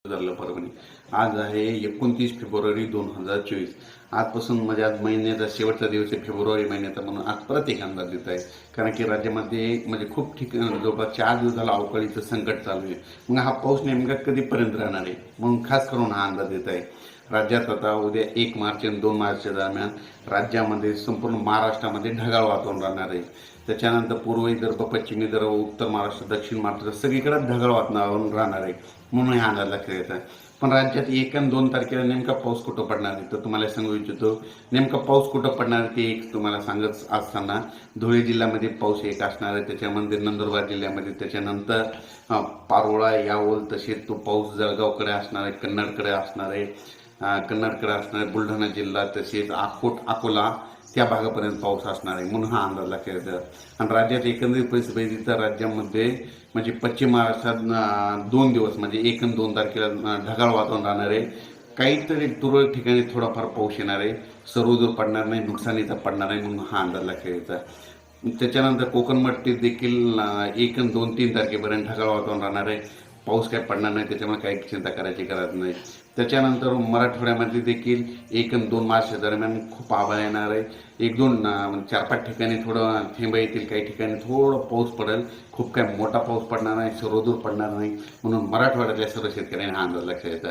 धरलं परभणी. आज आहे 29 फेब्रुवारी 2024. आजपासून म्हणजे आज महिन्याचा शेवटचा दिवस आहे फेब्रुवारी महिन्याचा, म्हणून आज परत एक अंदाज देत आहे. कारण की राज्यामध्ये म्हणजे खूप ठिकाणी जवळपास 4 दिवस झाला अवकाळीचं संकट चालू आहे. मग हा पाऊस नेमका कधीपर्यंत राहणार आहे, म्हणून खास करून हा अंदाज देत आहे. राज्यात आता उद्या 1 मार्च आणि 2 मार्चच्या दरम्यान राज्यामध्ये संपूर्ण महाराष्ट्रामध्ये ढगाळ वातावरण राहणार आहे. त्याच्यानंतर पूर्व विदर्भ, पश्चिम विदर्भ, उत्तर महाराष्ट्र, दक्षिण महाराष्ट्र सगळीकडे ढगाळ वातावरण राहणार आहे, म्हणून हा अंदाज लक्षात येत आहे. पण राज्यात 1 आणि 2 तारखेला नेमका पाऊस कुठं पडणार आहे तर तुम्हाला सांगू इच्छितो. नेमका पाऊस कुठं पडणार आहे ते एक तुम्हाला सांगत असताना, धुळे जिल्ह्यामध्ये पाऊस एक असणार आहे, त्याच्यामध्ये नंदुरबार जिल्ह्यामध्ये, त्याच्यानंतर पारोळा, यावल, तसेच तो पाऊस जळगावकडे असणार आहे, कन्नडकडे असणार आहे, बुलढाणा जिल्हा, तसेच अकोला त्या भागापर्यंत पाऊस असणार आहे, म्हणून हा अंदाज लक्षात येतो. आणि राज्यात एकंदरीत परिस्थिती तर राज्यामध्ये म्हणजे पश्चिम महाराष्ट्रात 2 दिवस म्हणजे 1 आणि 2 तारखेला ढगाळ वातावरण राहणार आहे. काहीतरी तुरळक ठिकाणी थोडाफार पाऊस येणार आहे, सर्वदूर पडणार नाही, नुकसानीचा पडणार नाही, म्हणून हा अंदाज लक्षात येतो. त्याच्यानंतर कोकणपट्टीत देखील 1 आणि 2-3 तारखेपर्यंत ढगाळ वातावरण राहणार आहे, पाऊस काय पडणार नाही, त्याच्यामुळे काही चिंता करायची गरज नाही. त्याच्यानंतर मराठवाड्यामध्ये देखील 1 आणि 2 मार्च दरम्यान खूप आभाळ येणार आहे. 1-2 4-5 ठिकाणी थोडं थेंब येतील, काही ठिकाणी थोडं पाऊस पडेल, खूप काय मोठा पाऊस पडणार नाही, सर्वदूर पडणार नाही, म्हणून मराठवाड्यातल्या सर्व शेतकऱ्यांनी हा अंदाज लक्षात येतो.